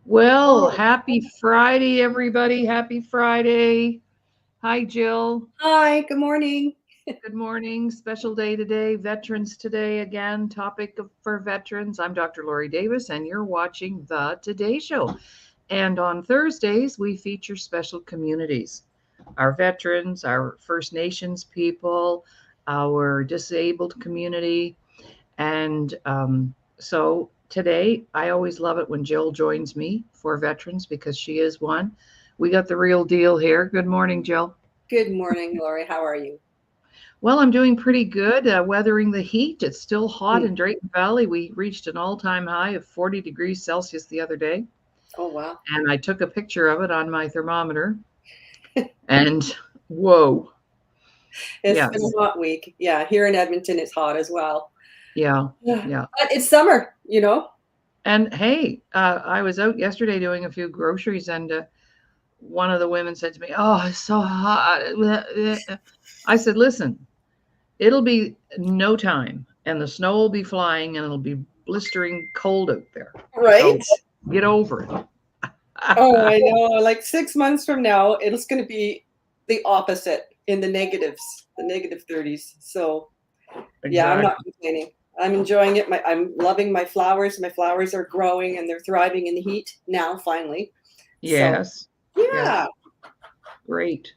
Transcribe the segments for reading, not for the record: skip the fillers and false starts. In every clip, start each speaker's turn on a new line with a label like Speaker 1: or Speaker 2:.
Speaker 1: Well,
Speaker 2: Oh,
Speaker 1: happy Friday, everybody. Happy Friday. Hi, Jill.
Speaker 2: hi, good morning.
Speaker 1: Good morning. Special day today. Veterans Today again. For veterans. I'm Dr. Laurie Davis, and you're watching The Today Show. And on Thursdays, we feature special communities, our veterans, our First Nations people, our disabled community. And so today, I always love it when Jill joins me for veterans because she is one. We got the real deal here. Good morning, Jill.
Speaker 2: Good morning, Laurie. How are you?
Speaker 1: Well, I'm doing pretty good, weathering the heat. It's still hot
Speaker 2: Hmm.
Speaker 1: in Drayton Valley. We reached an all time high of 40 degrees Celsius the other day,
Speaker 2: Oh, wow.
Speaker 1: and I took a picture of it on my thermometer. And whoa,
Speaker 2: It's been
Speaker 1: yes,
Speaker 2: a hot week. Yeah, here in Edmonton, it's hot as well.
Speaker 1: yeah,
Speaker 2: Yeah.
Speaker 1: yeah.
Speaker 2: But it's summer.
Speaker 1: And hey, I was out yesterday doing a few groceries, and one of the women said to me, "Oh, it's so hot." I said, "Listen, it'll be no time, and the snow will be flying, and it'll be blistering cold out there. So
Speaker 2: Right?
Speaker 1: get over it."
Speaker 2: Oh, I know. Like 6 months from now, it's going to be the opposite in the negative 30s. So, yeah, I'm not
Speaker 1: Exactly.
Speaker 2: complaining. I'm enjoying it. I'm loving my flowers. My flowers are growing and they're thriving in the heat now, finally. So,
Speaker 1: Yes. Yes.
Speaker 2: yeah.
Speaker 1: Great.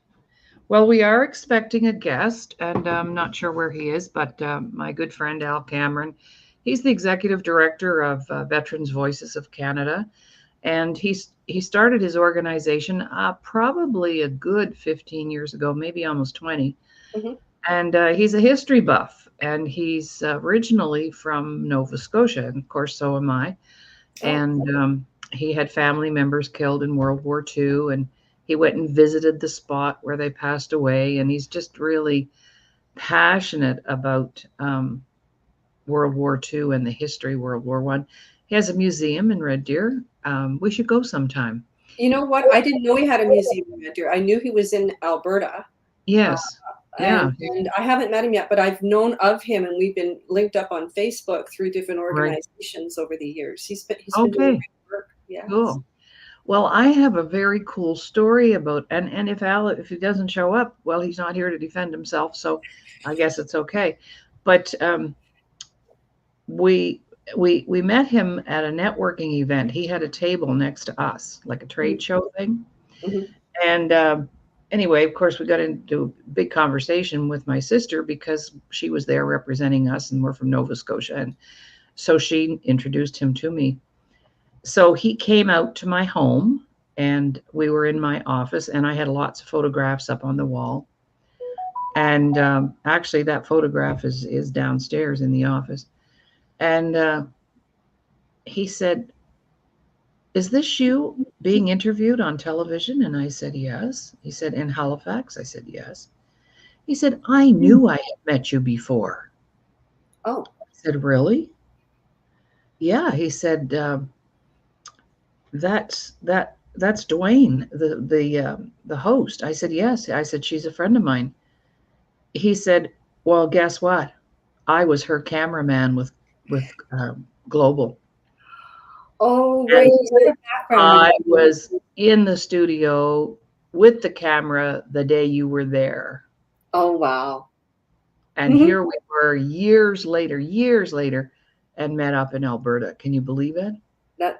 Speaker 1: Well, we are expecting a guest, and I'm not sure where he is, but my good friend Al Cameron, he's the executive director of Veterans Voices of Canada, and he started his organization probably a good 15 years ago, maybe almost 20.
Speaker 2: Hmm.
Speaker 1: And he's a history buff, and he's originally from Nova Scotia, and of course, so am I.
Speaker 2: Oh,
Speaker 1: And he had family members killed in World War II, and he went and visited the spot where they passed away. And he's just really passionate about World War II and the history of World War One. He has a museum in Red Deer. We should go sometime.
Speaker 2: you know what? I didn't know he had a museum in Red Deer. I knew he was in Alberta, uh,
Speaker 1: Yes,
Speaker 2: and
Speaker 1: yeah,
Speaker 2: and I haven't met him yet, but I've known of him, and we've been linked up on Facebook through different
Speaker 1: right.
Speaker 2: organizations over the years. He's been doing
Speaker 1: Okay,
Speaker 2: great work. Yes.
Speaker 1: cool. Well, I have a very cool story about, and if he doesn't show up, well, he's not here to defend himself, so I guess it's okay. But we we met him at a networking event. He had a table next to us, like a trade show thing.
Speaker 2: Mm-hmm.
Speaker 1: And anyway, of course, we got into a big conversation with my sister because she was there representing us, and we're from Nova Scotia, and so she introduced him to me. So he came out to my home, and we were in my office, and I had lots of photographs up on the wall. And actually, that photograph is downstairs in the office. And he said, "Is this you being interviewed on television?" And I said, "Yes." He said, "In Halifax?" I said, "Yes." He said, "I knew I had met you before."
Speaker 2: Oh,
Speaker 1: I said, "Really?" Yeah. He said, that's Dwayne, the host." I said, "Yes." I said, "She's a friend of mine." He said, "Well, guess what? I was her cameraman with Global."
Speaker 2: oh, right.
Speaker 1: And
Speaker 2: He had a background in
Speaker 1: I
Speaker 2: it.
Speaker 1: was in the studio with the camera the day you were there.
Speaker 2: Oh, wow.
Speaker 1: And
Speaker 2: Hmm.
Speaker 1: here we were years later, and met up in Alberta. Can you believe it?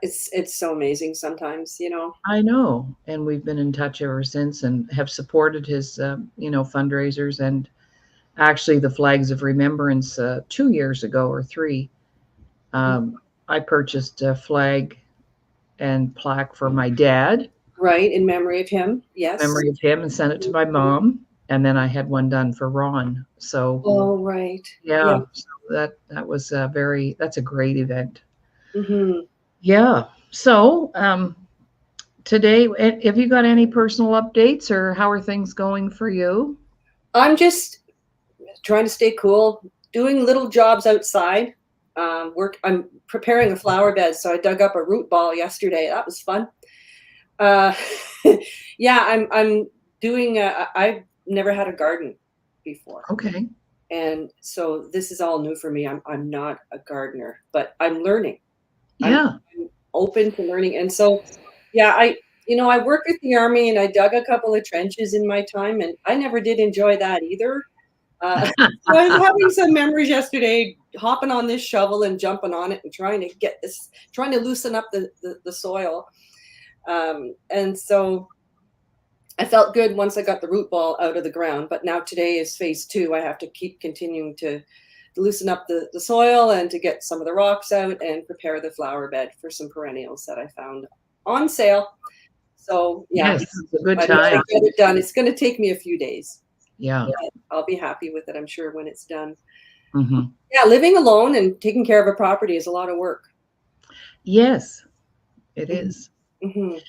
Speaker 2: It's so amazing sometimes.
Speaker 1: I know. And we've been in touch ever since and have supported his, fundraisers and actually the Flags of Remembrance 2 years ago or three.
Speaker 2: Mhm.
Speaker 1: I purchased a flag and plaque for my dad,
Speaker 2: Right, in memory of him. Yes.
Speaker 1: memory of him, and sent it to my mom. And then I had one done for Ron. So
Speaker 2: Oh, right. Yeah.
Speaker 1: yeah, so that was that's a great event.
Speaker 2: Hmm.
Speaker 1: Yeah. So today, have you got any personal updates or how are things going for you?
Speaker 2: I'm just trying to stay cool, doing little jobs outside. I'm preparing a flower bed, so I dug up a root ball yesterday. That was fun. Uh, yeah, I'm doing. I've never had a garden before,
Speaker 1: Okay.
Speaker 2: and so this is all new for me. I'm not a gardener, but I'm learning. I'm
Speaker 1: Yeah.
Speaker 2: open to learning. And so, yeah, I worked with the Army and I dug a couple of trenches in my time, and I never did enjoy that either. So I was having some memories yesterday, hopping on this shovel and jumping on it and trying to loosen up the soil. And so I felt good once I got the root ball out of the ground, but now today is phase 2. I have to keep continuing to loosen up the soil and to get some of the rocks out and prepare the flower bed for some perennials that I found on sale. So yeah,
Speaker 1: Yes, it's a good
Speaker 2: I need to
Speaker 1: time.
Speaker 2: get it done. It's going to take me a few days.
Speaker 1: Yeah.
Speaker 2: But I'll be happy with it, I'm sure, when it's done.
Speaker 1: Hmm.
Speaker 2: Yeah, living alone and taking care of a property is a lot of work.
Speaker 1: Yes, it
Speaker 2: Mhm.
Speaker 1: is.
Speaker 2: Mhm.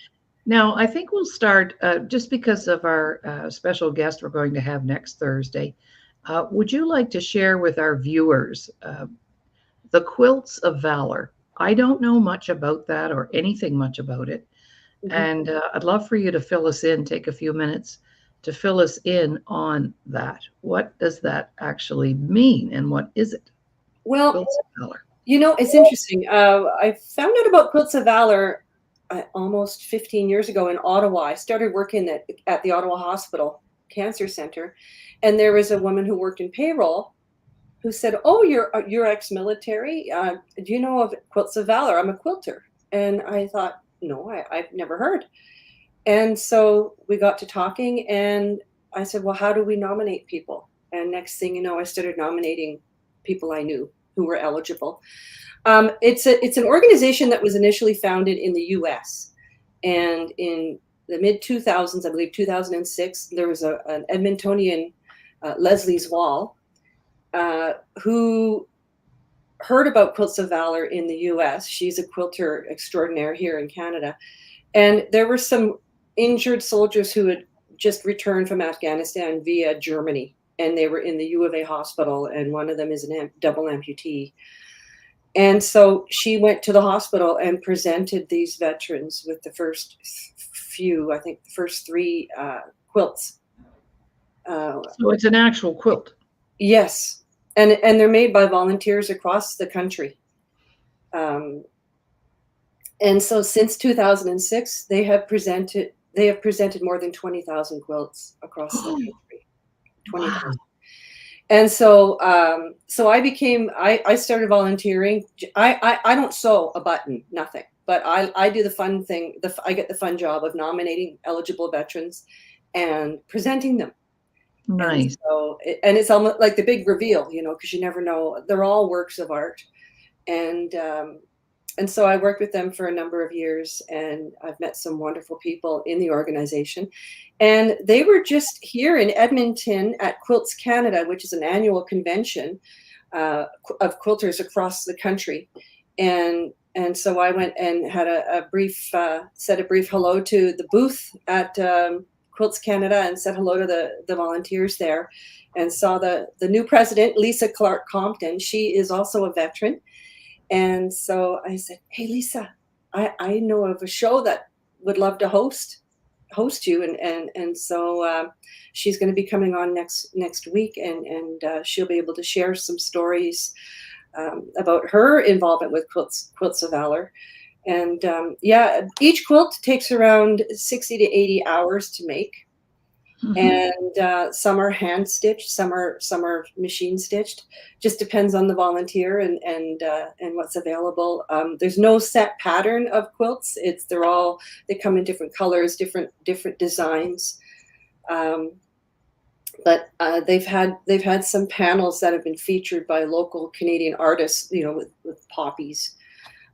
Speaker 1: Now, I think we'll start just because of our special guest we're going to have next Thursday. Would you like to share with our viewers the Quilts of Valor? I don't know much about that or anything much about it.
Speaker 2: Mhm.
Speaker 1: And I'd love for you to fill us in, take a few minutes to fill us in on that. What does that actually mean and what is it?
Speaker 2: Well,
Speaker 1: Quilts of Valor.
Speaker 2: it's interesting. I found out about Quilts of Valor almost 15 years ago in Ottawa. I started working at the Ottawa Hospital Cancer Center, and there was a woman who worked in payroll who said, "Oh, you're ex-military. Do you know of Quilts of Valor? I'm a quilter." And I thought, no, I've never heard. And so we got to talking, and I said, "Well, how do we nominate people?" And next thing you know, I started nominating people I knew who were eligible. It's an organization that was initially founded in the U.S. and in the mid 2000s, I believe 2006, there was an Edmontonian, Leslie's Wall, who heard about Quilts of Valor in the US. She's a quilter extraordinaire here in Canada. And there were some injured soldiers who had just returned from Afghanistan via Germany. And they were in the U of A hospital, and one of them is a double amputee. And so she went to the hospital and presented these veterans with the first few, I think the first 3 quilts.
Speaker 1: So it's an actual quilt.
Speaker 2: Yes, and they're made by volunteers across the country. Um, and so since 2006, they have presented more than 20,000 quilts across the country. 20,000.
Speaker 1: Wow.
Speaker 2: And so I started volunteering. I don't sew a button, nothing, but I do the fun thing. I get the fun job of nominating eligible veterans and presenting them. And
Speaker 1: Nice.
Speaker 2: so, it's almost like the big reveal, because you never know. They're all works of art, and so I worked with them for a number of years, and I've met some wonderful people in the organization. And they were just here in Edmonton at Quilts Canada, which is an annual convention of quilters across the country, and so I went and had said a brief hello to the booth at Quilts Canada and said hello to the volunteers there, and saw the new president, Lisa Clark Compton. She is also a veteran. And so I said, "Hey, Lisa, I know of a show that would love to host you." And so she's going to be coming on next week, and she'll be able to share some stories about her involvement with Quilts of Valor. And yeah, each quilt takes around 60 to 80 hours to make.
Speaker 1: Mhm.
Speaker 2: And some are hand stitched, some are machine stitched. Just depends on the volunteer and what's available. There's no set pattern of quilts. They come in different colors, different designs. Um, but they've had some panels that have been featured by local Canadian artists. With poppies.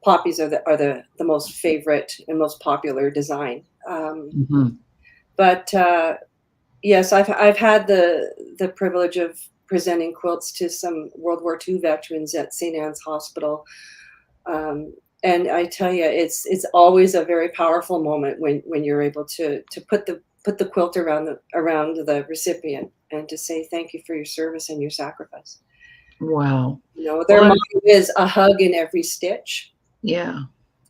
Speaker 2: Poppies are the most favorite and most popular design.
Speaker 1: Mhm.
Speaker 2: But Yes, I've had the privilege of presenting quilts to some World War II veterans at St. Anne's Hospital, um, and I tell you, it's always a very powerful moment when you're able to put the quilt around the recipient and to say thank you for your service and your sacrifice.
Speaker 1: Wow.
Speaker 2: Their
Speaker 1: Well,
Speaker 2: motto is a hug in every stitch.
Speaker 1: yeah.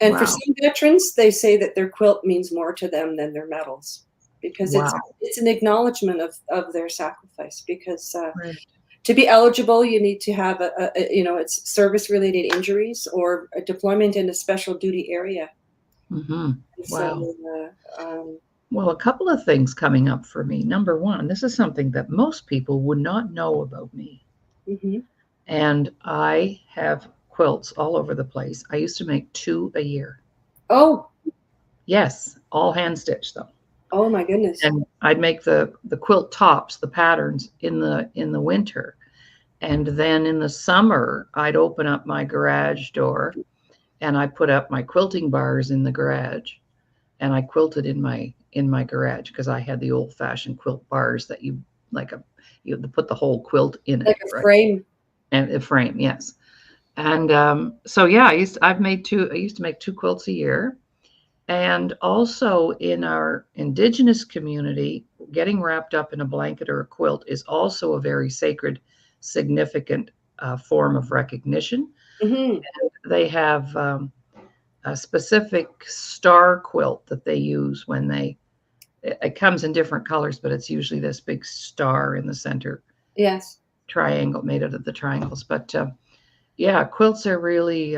Speaker 2: And for
Speaker 1: Wow.
Speaker 2: some veterans, they say that their quilt means more to them than their medals, because it's
Speaker 1: Wow.
Speaker 2: it's an acknowledgement of their sacrifice. Because
Speaker 1: Right.
Speaker 2: To be eligible, you need to have it's service-related injuries or a deployment in a special duty area.
Speaker 1: Mm-hmm.
Speaker 2: So,
Speaker 1: Wow. Well, a couple of things coming up for me. Number one, this is something that most people would not know about me.
Speaker 2: mm-hmm.
Speaker 1: And I have quilts all over the place. I used to make 2 a year.
Speaker 2: Oh,
Speaker 1: Yes, all hand stitched though.
Speaker 2: oh my goodness.
Speaker 1: And I'd make the quilt tops, the patterns in the winter. And then in the summer, I'd open up my garage door and I put up my quilting bars in the garage and I quilted in my garage because I had the old fashioned quilt bars that you put the whole quilt in it,
Speaker 2: Like a
Speaker 1: right?
Speaker 2: frame.
Speaker 1: And a frame, yes. And so yeah, I used to make 2 quilts a year. And also in our indigenous community, getting wrapped up in a blanket or a quilt is also a very sacred, significant form of recognition.
Speaker 2: Mm-hmm.
Speaker 1: They have a specific star quilt that they use when it comes in different colors, but it's usually this big star in the center
Speaker 2: Yes.
Speaker 1: triangle made out of the triangles. But yeah, quilts are really,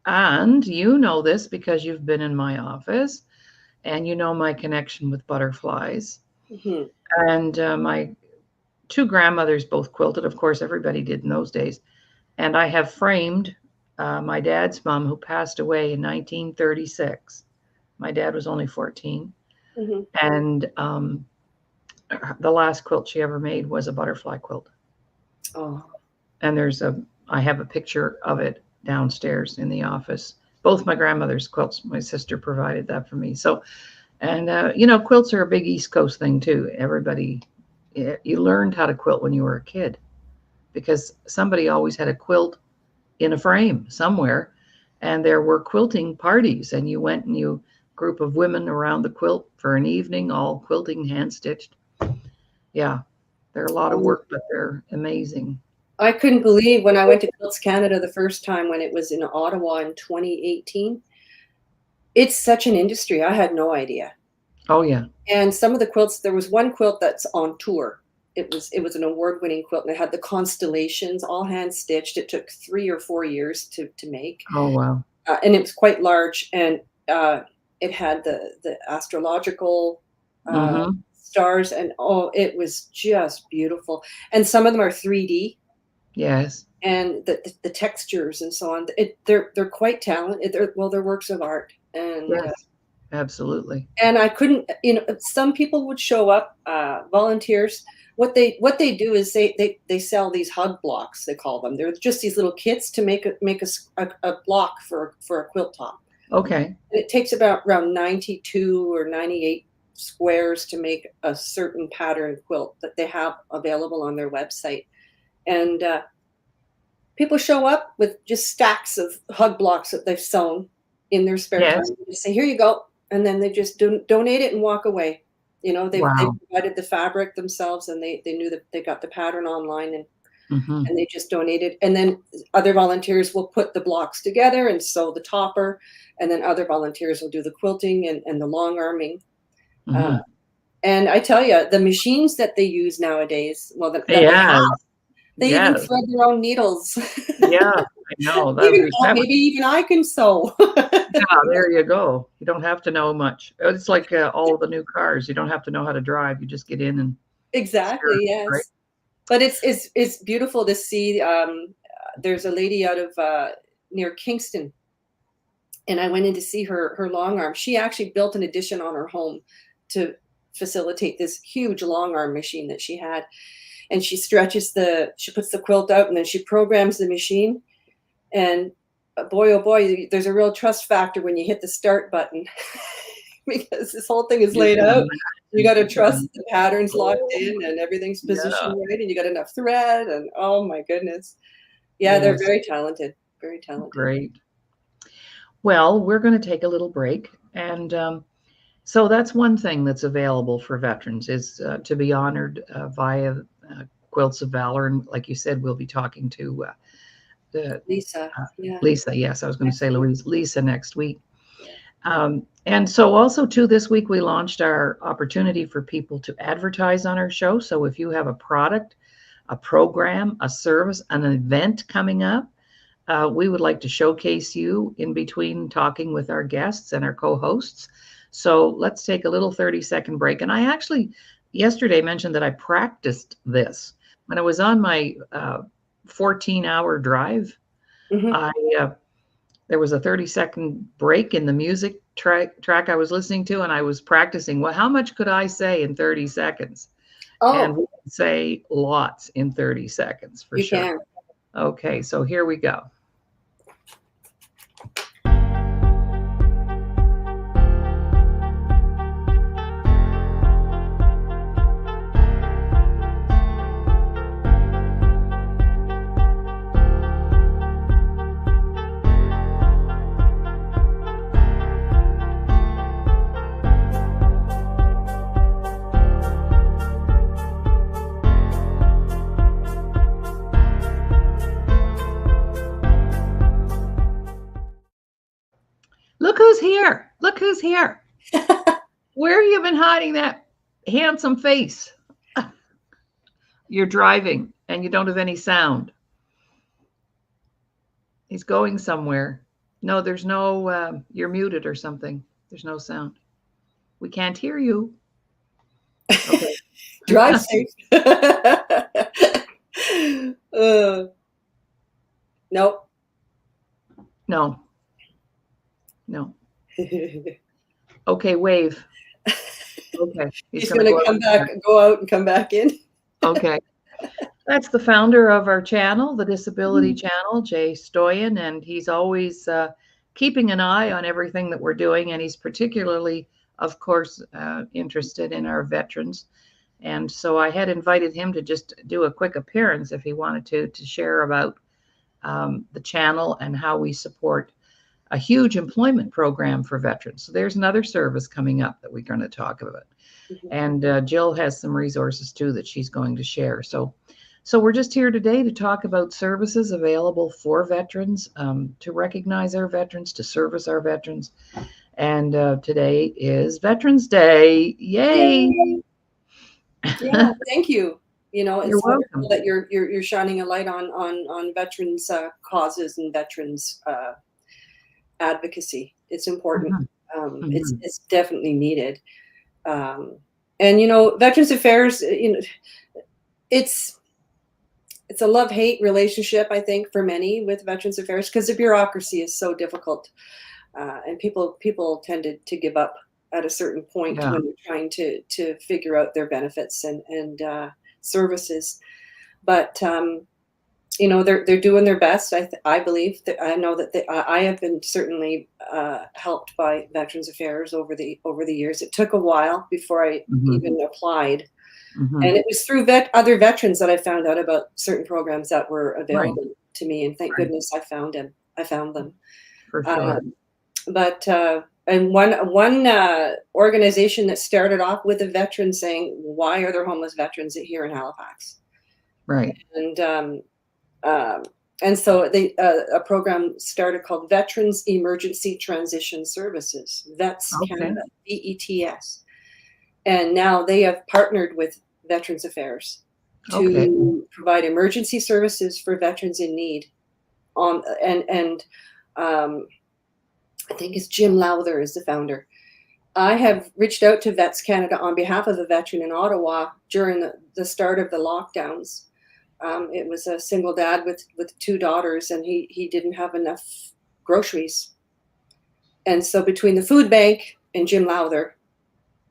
Speaker 1: and you know this because you've been in my office and you know my connection with butterflies.
Speaker 2: Mm-hmm.
Speaker 1: And my 2 grandmothers both quilted. Of course, everybody did in those days. And I have framed my dad's mom, who passed away in 1936. My dad was only 14.
Speaker 2: Mm-hmm.
Speaker 1: And the last quilt she ever made was a butterfly quilt.
Speaker 2: Oh.
Speaker 1: And I have a picture of it downstairs in the office. Both my grandmother's quilts, my sister provided that for me. So, and quilts are a big East Coast thing too. Everybody, you learned how to quilt when you were a kid because somebody always had a quilt in a frame somewhere, and there were quilting parties, and you went and you group of women around the quilt for an evening, all quilting, hand stitched. Yeah, they're a lot of work, but they're amazing.
Speaker 2: I couldn't believe when I went to Quilts Canada the first time when it was in Ottawa in 2018. It's such an industry. I had no idea.
Speaker 1: Oh yeah.
Speaker 2: And some of the quilts, there was one quilt that's on tour. It was an award-winning quilt, and it had the constellations all hand stitched. It took 3 or 4 years to make,
Speaker 1: Oh wow.
Speaker 2: and it was quite large. And it had the astrological
Speaker 1: Mm-hmm.
Speaker 2: stars, and oh, it was just beautiful. And some of them are 3D,
Speaker 1: Yes.
Speaker 2: and the textures and so on. They're quite talented. They're works of art, and
Speaker 1: Yes. Absolutely.
Speaker 2: and I couldn't. Some people would show up, volunteers. What they do is they sell these hug blocks. They call them. They're just these little kits to make a block for a quilt top.
Speaker 1: Okay.
Speaker 2: And it takes about around 92 or 98 squares to make a certain pattern quilt that they have available on their website. And people show up with just stacks of hug blocks that they've sewn in their spare time.
Speaker 1: Yes.
Speaker 2: They say, "Here you go," and then they just donate it and walk away. They
Speaker 1: Wow.
Speaker 2: provided the fabric themselves, and they knew that they got the pattern online,
Speaker 1: Mm-hmm.
Speaker 2: and they just donated. And then other volunteers will put the blocks together and sew the topper, and then other volunteers will do the quilting and the long arming.
Speaker 1: Mm-hmm.
Speaker 2: Uh, and I tell you, the machines that they use nowadays, well, that they have,
Speaker 1: Yes.
Speaker 2: they even
Speaker 1: Yes.
Speaker 2: thread their own needles.
Speaker 1: Yeah. I know.
Speaker 2: Maybe even I can sew.
Speaker 1: Yeah, there you go. You don't have to know much. It's like all the new cars. You don't have to know how to drive. You just get in and
Speaker 2: Exactly,
Speaker 1: steer, right?
Speaker 2: yes. But it's beautiful to see. There's a lady out of near Kingston, and I went in to see her long arm. She actually built an addition on her home to facilitate this huge long arm machine that she had. And she puts the quilt out, and then she programs the machine. And boy, oh boy, there's a real trust factor when you hit the start button because this whole thing is
Speaker 1: You
Speaker 2: laid
Speaker 1: can
Speaker 2: out. You got to
Speaker 1: imagine.
Speaker 2: trust the patterns locked
Speaker 1: Oh,
Speaker 2: in and everything's
Speaker 1: yeah.
Speaker 2: positioned right, and you got enough thread. And oh my goodness, yeah, they're
Speaker 1: Yes.
Speaker 2: very talented, very talented.
Speaker 1: Great. Well, we're going to take a little break. And so that's one thing that's available for veterans is to be honored via Quilts of Valor. And like you said, we'll be talking to the
Speaker 2: Lisa, yeah,
Speaker 1: Lisa. Yes, I was going to
Speaker 2: next
Speaker 1: say
Speaker 2: week.
Speaker 1: Louise. Lisa next week.
Speaker 2: Yeah.
Speaker 1: And so also too, this week we launched our opportunity for people to advertise on our show. So if you have a product a program, a service, an event coming up, we would like to showcase you in between talking with our guests and our co-hosts. So let's take a little 30-second break. And I actually yesterday mentioned that I practiced this. When I was on my 14-hour drive,
Speaker 2: Mm-hmm.
Speaker 1: there was a 30-second break in the music track I was listening to, and I was practicing, well, how much could I say in 30 seconds? And
Speaker 2: Oh,
Speaker 1: we can say lots in 30 seconds for
Speaker 2: you
Speaker 1: sure.
Speaker 2: can.
Speaker 1: Okay, so here we go. Look who's here. Look who's here. Where have you been hiding that handsome face? You're driving and you don't have any sound. He's going somewhere. No, there's no, you're muted or something. There's no sound. We can't hear you. Okay.
Speaker 2: Drive safe. Nope.
Speaker 1: No. No. Okay, wave. Okay.
Speaker 2: He's going to come back, go out and come back in.
Speaker 1: Okay. That's the founder of our channel, the Disability Channel, Jay Stoyan, and he's always keeping an eye on everything that we're doing, and he's particularly, of course, interested in our veterans. And so I had invited him to just do a quick appearance if he wanted to share about the channel and how we support a huge employment program for veterans. So there's another service coming up that we're going to talk about. And Jill has some resources too that she's going to share. So we're just here today to talk about services available for veterans, to recognize our veterans, to service our veterans. And today is Veterans Day. Yay!
Speaker 2: Yeah, thank you. You know, it's
Speaker 1: wonderful
Speaker 2: that you're shining a light on veterans causes and veterans advocacy. It's important. It's definitely needed. And you know, Veterans Affairs, you know, it's a love-hate relationship, I think, for many with Veterans Affairs, because the bureaucracy is so difficult, and people tended to give up at a certain point when they're trying to figure out their benefits and services. But you know, they're doing their best. I believe that I know that I have been certainly helped by Veterans Affairs over the years. It took a while before I even applied, and it was through other veterans that I found out about certain programs that were available to me. And thank goodness I found them.
Speaker 1: For sure.
Speaker 2: But and one organization that started off with a veteran saying, "Why are there homeless veterans here in Halifax?"
Speaker 1: Right.
Speaker 2: And so a program started called Veterans Emergency Transition Services, Vets Canada, VETS. And now they have partnered with Veterans Affairs to provide emergency services for veterans in need. And I think it's Jim Lowther is the founder. I have reached out to Vets Canada on behalf of a veteran in Ottawa during the start of the lockdowns. It was a single dad with two daughters, and he didn't have enough groceries. And so between the food bank and Jim Lowther,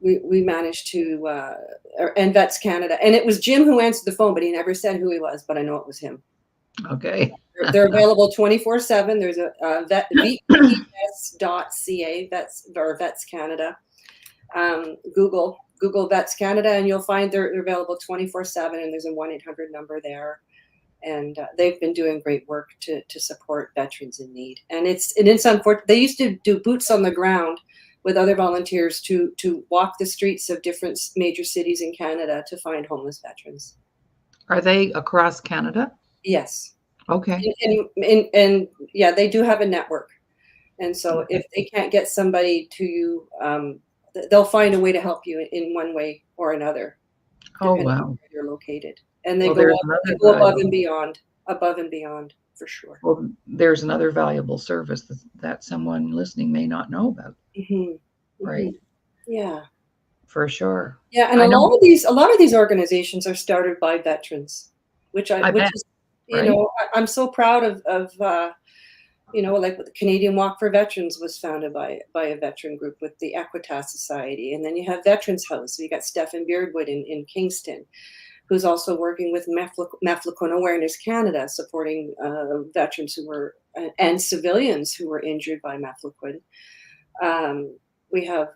Speaker 2: we managed to, and Vets Canada. And it was Jim who answered the phone, but he never said who he was, but I know it was him.
Speaker 1: Okay.
Speaker 2: They're available 24/7. There's a VETS.ca, Vets Canada. Google Vets Canada, and you'll find they're available 24/7, and there's a 1-800 number there. And they've been doing great work to support veterans in need. And it's unfortunate. They used to do boots on the ground with other volunteers to walk the streets of different major cities in Canada to find homeless veterans.
Speaker 1: Are they across Canada?
Speaker 2: Yes.
Speaker 1: Okay.
Speaker 2: And yeah, they do have a network. And so if they can't get somebody to you, they'll find a way to help you in one way or another.
Speaker 1: Oh,
Speaker 2: depending on
Speaker 1: wow.
Speaker 2: where you're located. and they
Speaker 1: Well,
Speaker 2: go
Speaker 1: there's
Speaker 2: up, they
Speaker 1: another
Speaker 2: go
Speaker 1: valuable
Speaker 2: above and beyond for sure.
Speaker 1: well, there's another valuable service that someone listening may not know about,
Speaker 2: Hmm. Hmm.
Speaker 1: right?
Speaker 2: Yeah.
Speaker 1: For sure.
Speaker 2: Yeah, and
Speaker 1: I know,
Speaker 2: a lot of these organizations are started by veterans,
Speaker 1: I
Speaker 2: which
Speaker 1: bet,
Speaker 2: is,
Speaker 1: right?
Speaker 2: I'm so proud of like the Canadian Walk for Veterans was founded by a veteran group with the Equitas Society, and then you have Veterans House. So you got Stephen Beardwood in Kingston, who's also working with Maflicon Awareness Canada, supporting veterans who were and civilians who were injured by Maflicon. We have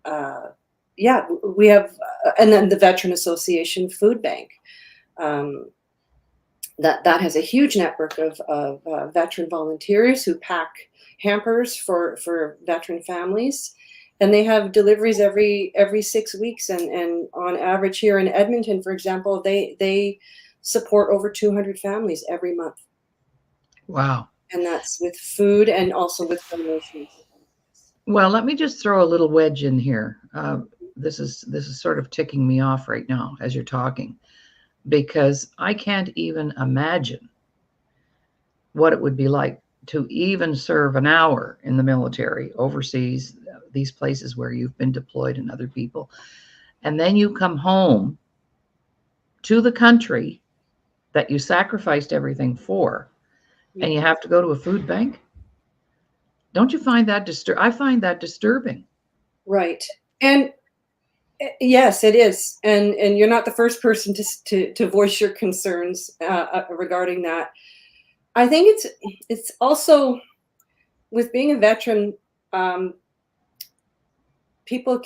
Speaker 2: uh, yeah, we have, and then the Veteran Association Food Bank. Um, that has a huge network of veteran volunteers who pack hampers for veteran families, and they have deliveries every 6 weeks. And on average here in Edmonton, for example, they support over 200 families every month,
Speaker 1: Wow.
Speaker 2: and that's with food and also with donations.
Speaker 1: Well, let me just throw a little wedge in here. This is sort of ticking me off right now as you're talking, because I can't even imagine what it would be like to even serve an hour in the military overseas, these places where you've been deployed and other people, and then you come home to the country that you sacrificed everything for, and you have to go to a food bank. Don't you find that I find that disturbing.
Speaker 2: Right. And yes, it is, and you're not the first person to voice your concerns regarding that. I think it's also with being a veteran, um, people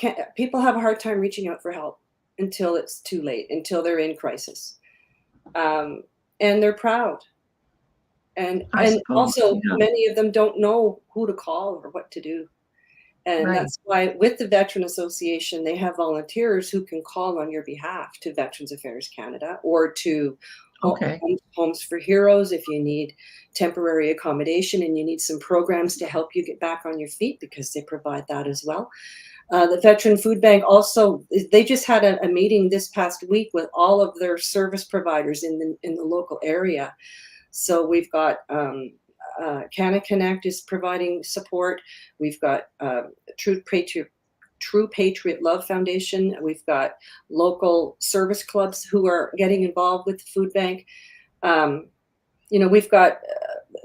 Speaker 2: have a hard time reaching out for help until it's too late, until they're in crisis, um, and they're proud,
Speaker 1: I
Speaker 2: and
Speaker 1: suppose.
Speaker 2: also
Speaker 1: Yeah.
Speaker 2: many of them don't know who to call or what to do. And
Speaker 1: Right.
Speaker 2: that's why with the Veteran Association, they have volunteers who can call on your behalf to Veterans Affairs Canada or to
Speaker 1: Okay.
Speaker 2: Homes for Heroes if you need temporary accommodation and you need some programs to help you get back on your feet, because they provide that as well. The Veteran Food Bank also, they just had a meeting this past week with all of their service providers in the local area. So we've got Canna Connect is providing support. We've got True Patriot Love Foundation. We've got local service clubs who are getting involved with the food bank. Um, we've got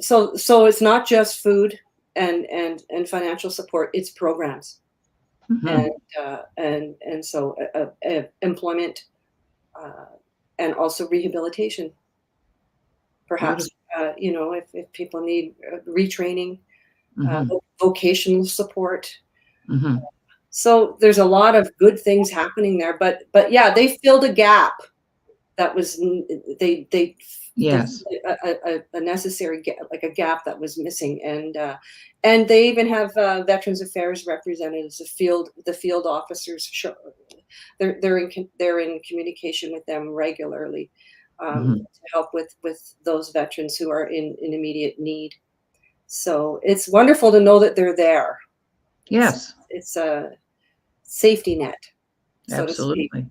Speaker 2: so it's not just food and financial support. It's programs
Speaker 1: Hmm.
Speaker 2: and so employment uh, and also rehabilitation. Perhaps
Speaker 1: Beautiful.
Speaker 2: if people need retraining, uh,
Speaker 1: Hmm.
Speaker 2: vocational support.
Speaker 1: Hmm.
Speaker 2: So there's a lot of good things happening there, but yeah, they filled a gap that was they
Speaker 1: Yes.
Speaker 2: filled a necessary gap, like a gap that was missing, and they even have Veterans Affairs representatives, the field officers. They're in communication with them regularly
Speaker 1: Hmm.
Speaker 2: to help with those veterans who are in immediate need. So it's wonderful to know that they're there.
Speaker 1: Yes.
Speaker 2: It's a safety net, so to speak.
Speaker 1: Absolutely.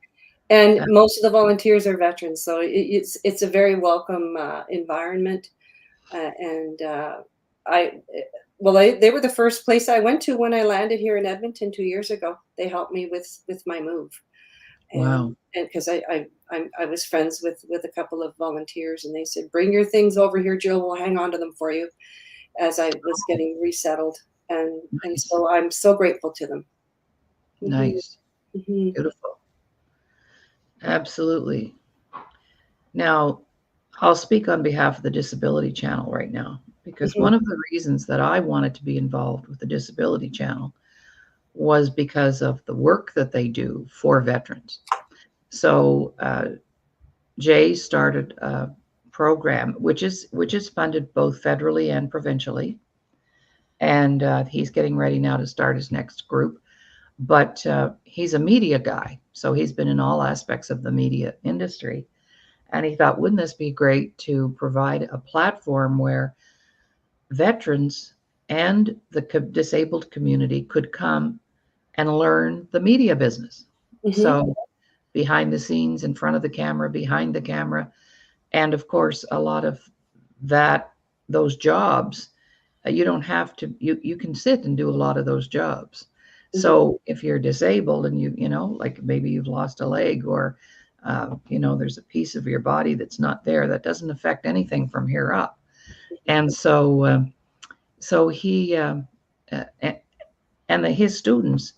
Speaker 2: And most of the volunteers are veterans, so it's a very welcome environment. And I well, they were the first place I went to when I landed here in Edmonton 2 years ago. They helped me with my move,
Speaker 1: Wow.
Speaker 2: and because I was friends with a couple of volunteers, and they said, "Bring your things over here, Jill. We'll hang on to them for you." As I was getting resettled, and
Speaker 1: Nice.
Speaker 2: so I'm so grateful to them. Hmm.
Speaker 1: Nice.
Speaker 2: Hmm.
Speaker 1: Beautiful. Absolutely. Now, I'll speak on behalf of the Disability Channel right now, because
Speaker 2: Hmm.
Speaker 1: one of the reasons that I wanted to be involved with the Disability Channel was because of the work that they do for veterans. So Jay started a program which is funded both federally and provincially, and he's getting ready now to start his next group. But he's a media guy, so he's been in all aspects of the media industry, and he thought, wouldn't this be great to provide a platform where veterans and the disabled community could come and learn the media business?
Speaker 2: Hmm.
Speaker 1: So behind the scenes, in front of the camera, behind the camera. And of course, a lot of those jobs, you don't have to, you can sit and do a lot of those jobs. So if you're disabled and like maybe you've lost a leg, or there's a piece of your body that's not there, that doesn't affect anything from here up. And so he and his students,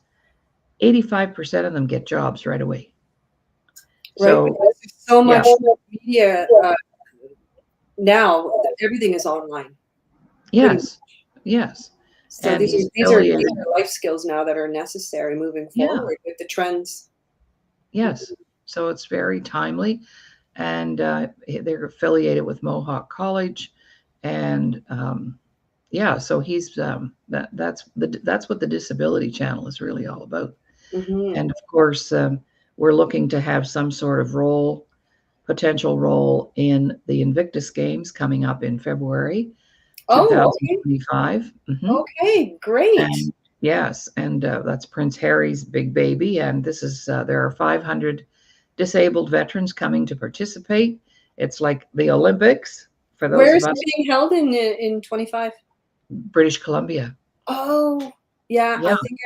Speaker 1: 85% of them get jobs right away.
Speaker 2: Right,
Speaker 1: So
Speaker 2: because there's so much media now, everything is online.
Speaker 1: Yes.
Speaker 2: So
Speaker 1: And
Speaker 2: these are life skills now that are necessary moving forward with the trends.
Speaker 1: Yes. So it's very timely, and they're affiliated with Mohawk College, and so he's that's what the Disability Channel is really all about. And of course, we're looking to have some sort of potential role in the Invictus Games coming up in February 2025.
Speaker 2: Okay, great.
Speaker 1: And yes, and that's Prince Harry's big baby. And this is there are 500 disabled veterans coming to participate. It's like the Olympics for those
Speaker 2: Where is
Speaker 1: of us.
Speaker 2: it being held in 25?
Speaker 1: British Columbia.
Speaker 2: Oh, yeah. I think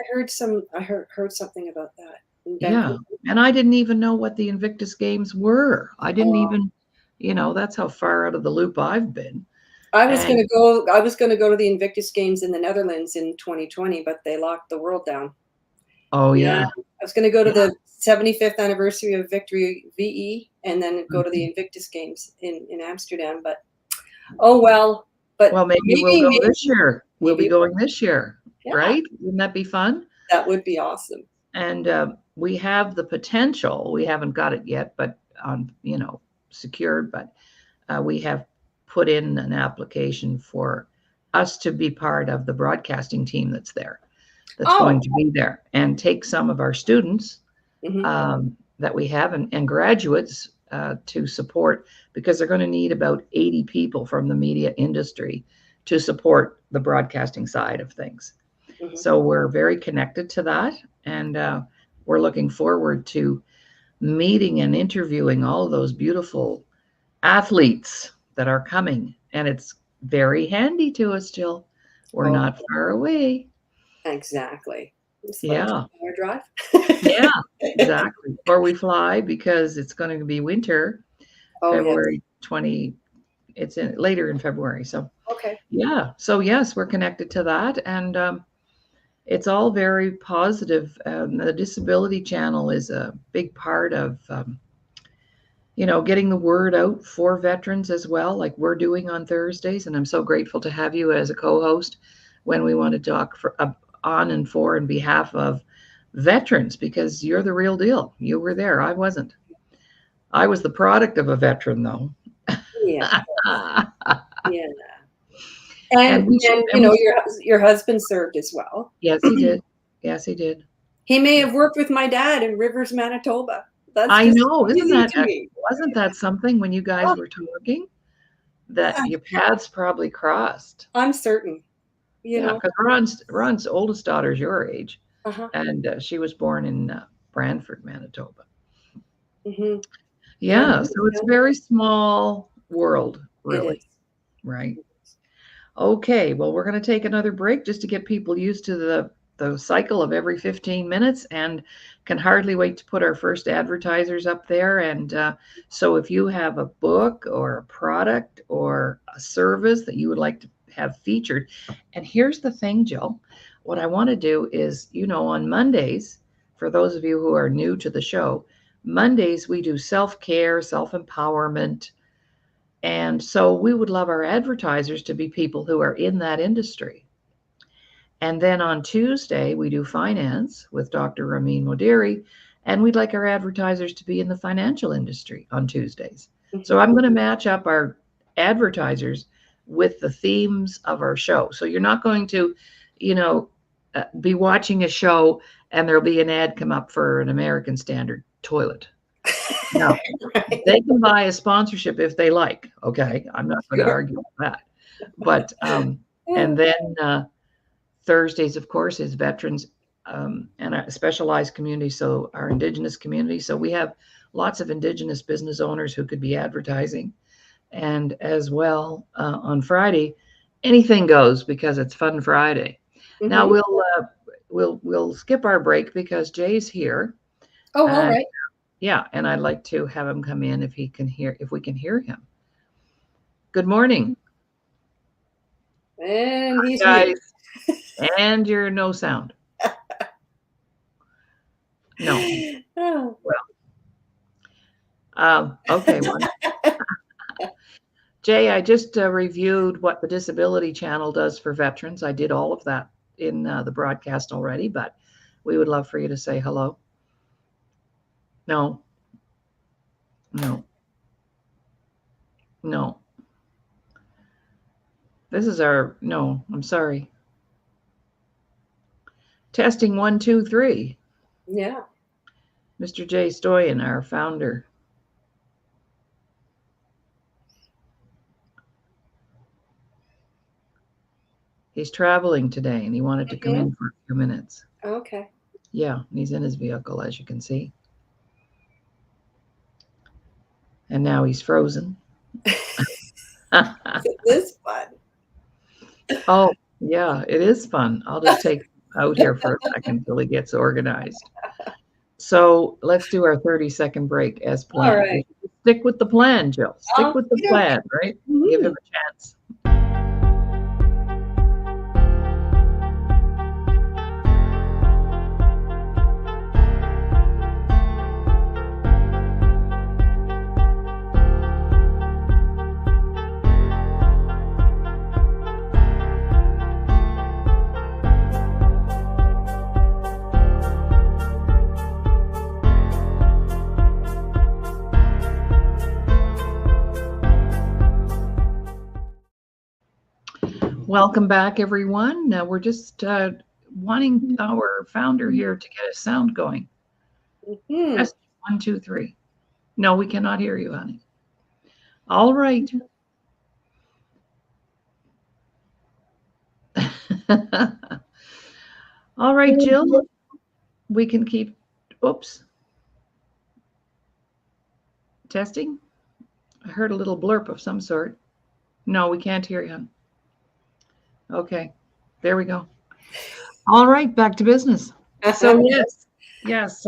Speaker 2: I heard something about that.
Speaker 1: Yeah, and I didn't even know what the Invictus Games were. I didn't even, that's how far out of the loop I've been.
Speaker 2: I was going to go to the Invictus Games in the Netherlands in 2020, but they locked the world down.
Speaker 1: Oh yeah.
Speaker 2: I was going to go to the 75th anniversary of Victory VE and then go to the Invictus Games in Amsterdam, but oh well. But
Speaker 1: maybe we'll go this year. We'll be going this year, right? Wouldn't that be fun?
Speaker 2: That would be awesome.
Speaker 1: And we have the potential. We haven't got it yet, but secured. But we have put in an application for us to be part of the broadcasting team that's going to be there, and take some of our students that we have and graduates to support, because they're going to need about 80 people from the media industry to support the broadcasting side of things. So we're very connected to that, and we're looking forward to meeting and interviewing all of those beautiful athletes that are coming. And it's very handy to us, Jill. We're not far away.
Speaker 2: Exactly.
Speaker 1: Yeah.
Speaker 2: Drive.
Speaker 1: Yeah, exactly. Or we fly, because it's going to be winter, February 20. It's later in February. So yeah. So yes, we're connected to that, and it's all very positive. The Disability Channel is a big part of getting the word out for veterans as well, like we're doing on Thursdays. And I'm so grateful to have you as a co-host when we want to talk on and for and behalf of veterans, because you're the real deal. You were there. I wasn't. I was the product of a veteran, though.
Speaker 2: Yeah. Yeah. And your husband served as well.
Speaker 1: Yes, he did. Yes, he did.
Speaker 2: He may have worked with my dad in Rivers, Manitoba.
Speaker 1: I know. Wasn't that something when you guys were talking, that your paths probably crossed?
Speaker 2: I'm certain.
Speaker 1: Because Ron's oldest daughter's your age, and she was born in Brantford, Manitoba. Yeah, so it's a very small world, really. Right. Okay, well, we're going to take another break just to get people used to the cycle of every 15 minutes, and can hardly wait to put our first advertisers up there. And so if you have a book or a product or a service that you would like to have featured, and here's the thing, Jill, what I want to do is, on Mondays, for those of you who are new to the show, Mondays we do self-care, self-empowerment. And so we would love our advertisers to be people who are in that industry. And then on Tuesday, we do finance with Dr. Ramin Modiri, and we'd like our advertisers to be in the financial industry on Tuesdays. So I'm going to match up our advertisers with the themes of our show. So you're not going to, be watching a show and there'll be an ad come up for an American Standard toilet. No, they can buy a sponsorship if they like. Okay, I'm not going to argue with that. But and then Thursdays, of course, is Veterans and a specialized community, so our Indigenous community. So we have lots of Indigenous business owners who could be advertising. And as well, on Friday, anything goes because it's Fun Friday. Now
Speaker 2: Mm-hmm.
Speaker 1: we'll skip our break because Jay's here,
Speaker 2: Oh, all
Speaker 1: and
Speaker 2: right.
Speaker 1: yeah, and I'd like to have him come in if we can hear him. Good morning,
Speaker 2: And he's muted.
Speaker 1: guys, and you're no sound. No.
Speaker 2: Oh.
Speaker 1: Okay. Jay, I just reviewed what the Disability Channel does for veterans. I did all of that in the broadcast already, but we would love for you to say hello. No, no, no. This is no, I'm sorry. Testing 1, 2, 3.
Speaker 2: Yeah.
Speaker 1: Mr. Jay Stoyan, our founder. He's traveling today and he wanted to come in for a few minutes.
Speaker 2: Okay.
Speaker 1: Yeah, he's in his vehicle, as you can see. And now he's frozen.
Speaker 2: It is fun.
Speaker 1: Oh, yeah, it is fun. I'll just take out here for a second until he gets organized. So let's do our 30-second break as
Speaker 2: All
Speaker 1: planned.
Speaker 2: right.
Speaker 1: Stick with the plan, Jill. Stick with the plan, right?
Speaker 2: Mm-hmm.
Speaker 1: Give him a chance. Welcome back, everyone. We're just wanting our founder here to get a sound going.
Speaker 2: Mm-hmm.
Speaker 1: Test 1, 2, 3. No, we cannot hear you, honey. All right. All right, Jill. We can keep. Oops. Testing. I heard a little blurp of some sort. No, we can't hear you. Okay. There we go. All right, back to business. So yes.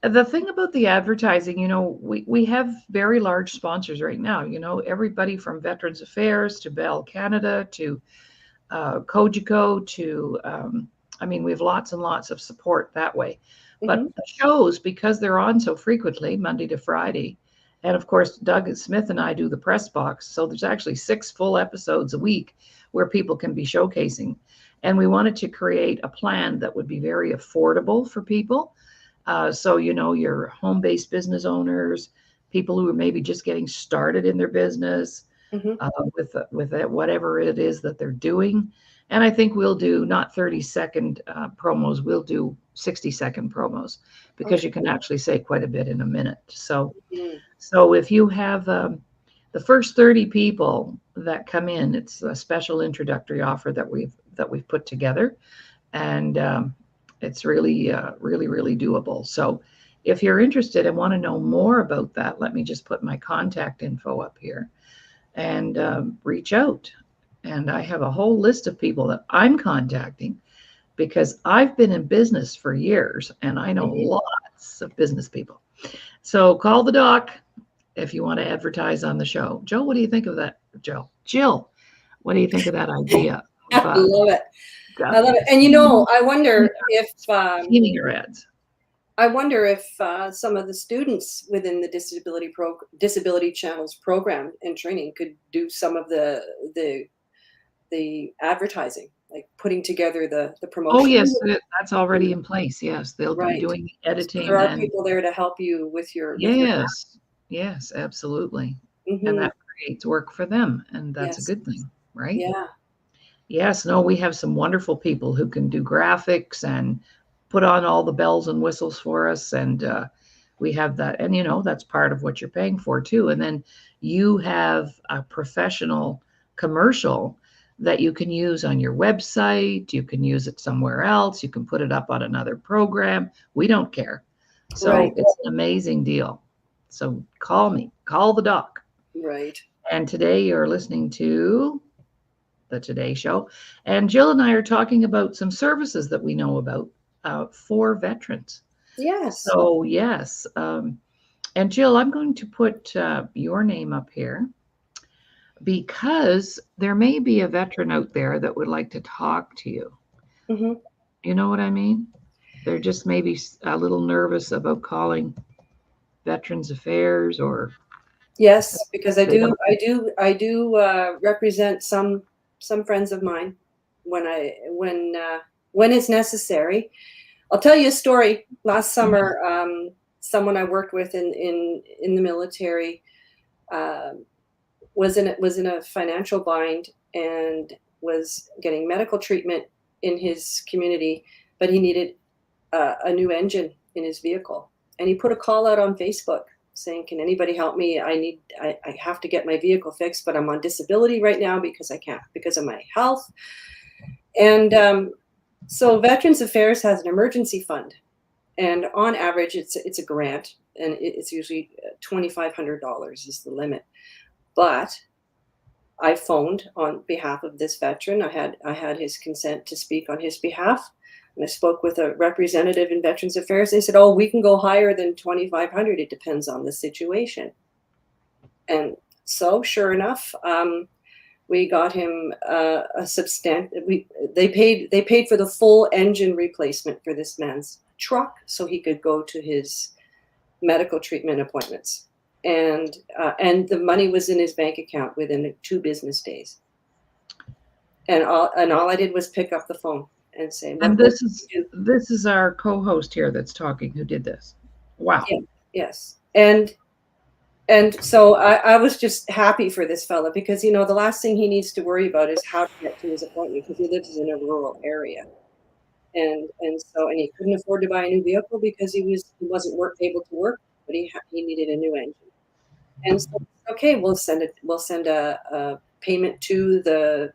Speaker 1: The thing about the advertising, we have very large sponsors right now. Everybody from Veterans Affairs to Bell Canada to Cogeco to, we have lots and lots of support that way. But the shows, because they're on so frequently, Monday to Friday, and of course, Doug Smith and I do the press box. So there's actually 6 full episodes a week where people can be showcasing. And we wanted to create a plan that would be very affordable for people. So, your home-based business owners, people who are maybe just getting started in their business, with whatever it is that they're doing. And I think we'll do not 30-second promos, we'll do 60-second promos because you can actually say quite a bit in a minute. So if you have the first 30 people that come in, it's a special introductory offer that we've put together, and it's really doable. So if you're interested and want to know more about that, let me just put my contact info up here and reach out. And I have a whole list of people that I'm contacting because I've been in business for years and I know lots of business people. So call the doc if you want to advertise on the show. Joe, what do you think of that? Jill, what do you think of that idea?
Speaker 2: I love it. I love it. And I wonder if
Speaker 1: your ads.
Speaker 2: I wonder if some of the students within the disability channels program and training could do some of the advertising, like putting together the promotion.
Speaker 1: Oh yes, that's already in place. Yes, they'll be doing the editing.
Speaker 2: So there are people there to help you with your
Speaker 1: yes, absolutely, and that creates work for them, and that's a good thing, right?
Speaker 2: Yeah.
Speaker 1: Yes, no, we have some wonderful people who can do graphics and put on all the bells and whistles for us, and we have that, and that's part of what you're paying for too. And then you have a professional commercial that you can use on your website. You can use it somewhere else. You can put it up on another program. We don't care. So
Speaker 2: Right.
Speaker 1: it's an amazing deal. So call me, call the doc.
Speaker 2: Right.
Speaker 1: And today you're listening to the Today Show. And Jill and I are talking about some services that we know about for veterans.
Speaker 2: Yes.
Speaker 1: So, yes. And Jill, I'm going to put your name up here because there may be a veteran out there that would like to talk to you.
Speaker 2: Mm-hmm.
Speaker 1: You know what I mean? They're just maybe a little nervous about calling Veterans Affairs, or
Speaker 2: Yes, because I
Speaker 1: they
Speaker 2: do,
Speaker 1: don't.
Speaker 2: I do represent some friends of mine when it's necessary. I'll tell you a story. Last summer, someone I worked with in the military was in a financial bind and was getting medical treatment in his community, but he needed a new engine in his vehicle, and he put a call out on Facebook saying, "Can anybody help me? I have to get my vehicle fixed, but I'm on disability right now because I can't, because of my health." And so Veterans Affairs has an emergency fund, and on average, it's a grant, and it's usually $2,500 is the limit. But I phoned on behalf of this veteran. I had his consent to speak on his behalf. And I spoke with a representative in Veterans Affairs. They said, "Oh, we can go higher than 2,500. It depends on the situation." And so, sure enough, we got him a substantial. They paid for the full engine replacement for this man's truck, so he could go to his medical treatment appointments. And the money was in his bank account within 2 business days. And all I did was pick up the phone and say,
Speaker 1: And
Speaker 2: "What
Speaker 1: this
Speaker 2: can
Speaker 1: is
Speaker 2: you do?"
Speaker 1: this is our co-host here that's talking who did this. Wow.
Speaker 2: Yeah, yes. And so I was just happy for this fella because, the last thing he needs to worry about is how to get to his appointment because he lives in a rural area. And he couldn't afford to buy a new vehicle because he wasn't able to work, but he needed a new engine. And so, okay, we'll send a payment to the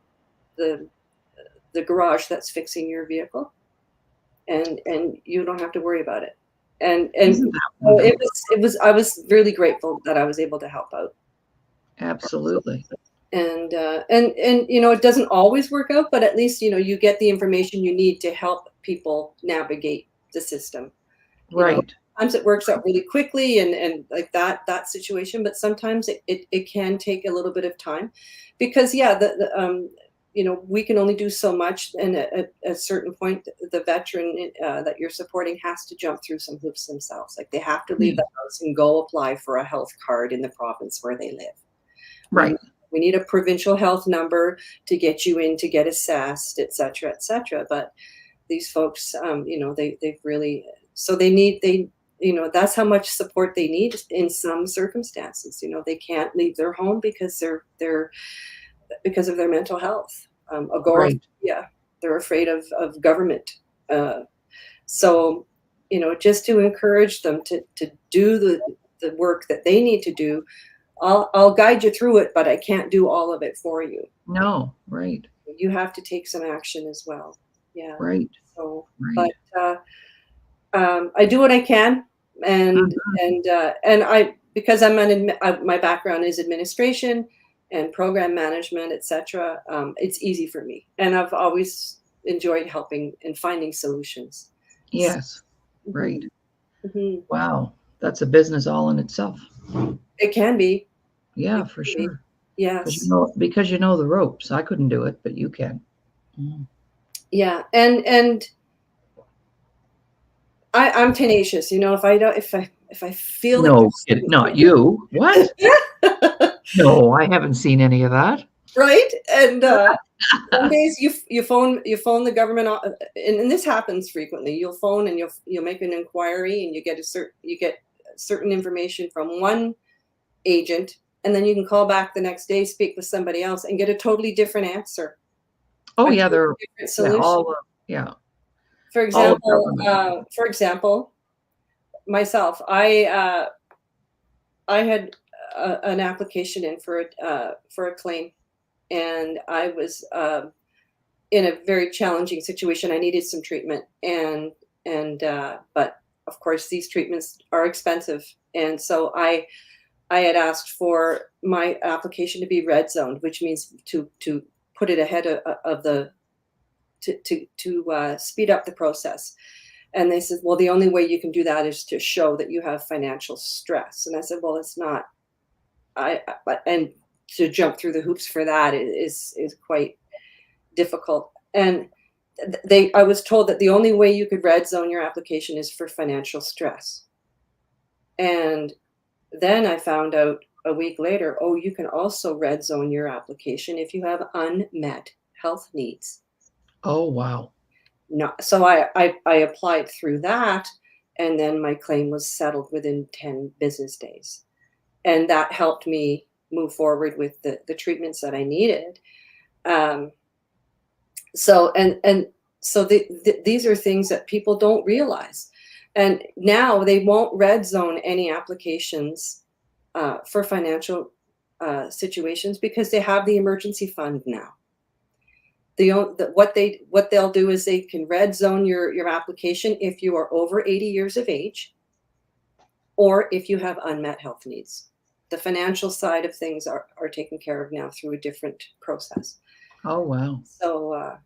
Speaker 2: garage that's fixing your vehicle, and you don't have to worry about it. And
Speaker 1: Isn't that
Speaker 2: so
Speaker 1: wonderful?
Speaker 2: I was really grateful that I was able to help out.
Speaker 1: Absolutely.
Speaker 2: And it doesn't always work out, but at least you get the information you need to help people navigate the system.
Speaker 1: Right.
Speaker 2: Sometimes it works out really quickly and like that situation, but sometimes it can take a little bit of time because we can only do so much, and at a certain point the veteran that you're supporting has to jump through some hoops themselves. Like they have to leave
Speaker 1: Yeah.
Speaker 2: the house and go apply for a health card in the province where they live.
Speaker 1: Right.
Speaker 2: We need a provincial health number to get you in to get assessed, et cetera, et cetera. But these folks, they've really, so that's how much support they need in some circumstances. They can't leave their home because because of their mental health.
Speaker 1: Right.
Speaker 2: Yeah, they're afraid of government. So, just to encourage them to do the work that they need to do. I'll guide you through it, but I can't do all of it for you.
Speaker 1: No. Right.
Speaker 2: You have to take some action as well. Yeah.
Speaker 1: Right.
Speaker 2: So,
Speaker 1: Right.
Speaker 2: but I do what I can, and
Speaker 1: Mhm.
Speaker 2: because my background is administration and program management, etc. It's easy for me, and I've always enjoyed helping and finding solutions.
Speaker 1: Yes. Right.
Speaker 2: Mhm. Mhm.
Speaker 1: Wow. That's a business all in itself.
Speaker 2: It can be.
Speaker 1: Yeah,
Speaker 2: It
Speaker 1: for
Speaker 2: can be.
Speaker 1: sure.
Speaker 2: Yes.
Speaker 1: Because you know the ropes. I couldn't do it, but you can. Mm.
Speaker 2: Yeah. And I'm tenacious. If I feel like
Speaker 1: No, not you. What? No, I haven't seen any of that.
Speaker 2: right, and some days you phone the government, and this happens frequently. You'll phone and you'll make an inquiry, and you get certain information from one agent, and then you can call back the next day, speak with somebody else, and get a totally different answer,
Speaker 1: Oh
Speaker 2: a
Speaker 1: yeah,
Speaker 2: totally
Speaker 1: they're
Speaker 2: different
Speaker 1: yeah,
Speaker 2: solution.
Speaker 1: all of government.
Speaker 2: For example, myself, I had an application in for a claim, and I was in a very challenging situation. I needed some treatment, but of course these treatments are expensive, and so I had asked for my application to be red zoned, which means to put it ahead of the to speed up the process. And they said, well, the only way you can do that is to show that you have financial stress. And I said, well, it's not. And to jump through the hoops for that is quite difficult. And I was told that the only way you could red zone your application is for financial stress. And then I found out a week later, oh, you can also red zone your application if you have unmet health needs.
Speaker 1: Oh, wow.
Speaker 2: No, so I applied through that, and then my claim was settled within 10 business days. And that helped me move forward with the treatments that I needed. So these are things that people don't realize. And now they won't red zone any applications for financial situations because they have the emergency fund now. What they'll do is they can red zone your application if you are over 80 years of age, or if you have unmet health needs. The financial side of things are taken care of now through a different process.
Speaker 1: Oh, wow.
Speaker 2: So,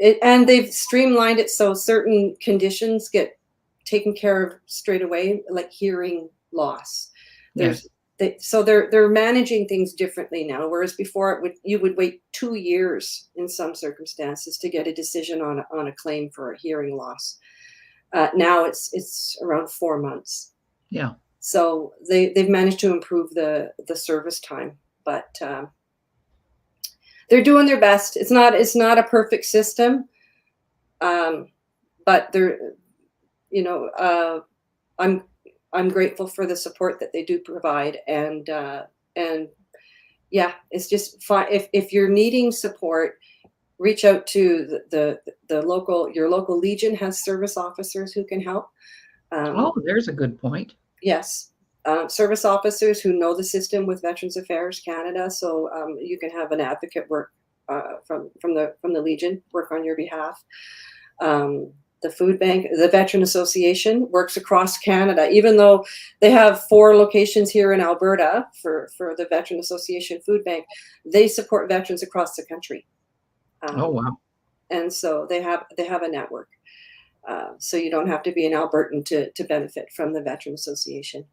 Speaker 2: and they've streamlined it so certain conditions get taken care of straight away, like hearing loss.
Speaker 1: Yes.
Speaker 2: So they're managing things differently now, whereas before you would wait 2 years in some circumstances to get a decision on a claim for a hearing loss. Now it's around 4 months.
Speaker 1: Yeah.
Speaker 2: So they've managed to improve the service time, but they're doing their best. It's not a perfect system, but I'm grateful for the support that they do provide, and yeah, it's just fine. If you're needing support, reach out to your local Legion has service officers who can help.
Speaker 1: Oh, there's a good point.
Speaker 2: Yes. Service officers who know the system with Veterans Affairs Canada, so you can have an advocate work from the Legion work on your behalf. The food bank, the Veteran Association works across Canada, even though they have 4 locations here in Alberta for the Veteran Association Food Bank. They support veterans across the country.
Speaker 1: Oh, wow.
Speaker 2: And so they have a network. So you don't have to be an Albertan to benefit from the Veteran Association.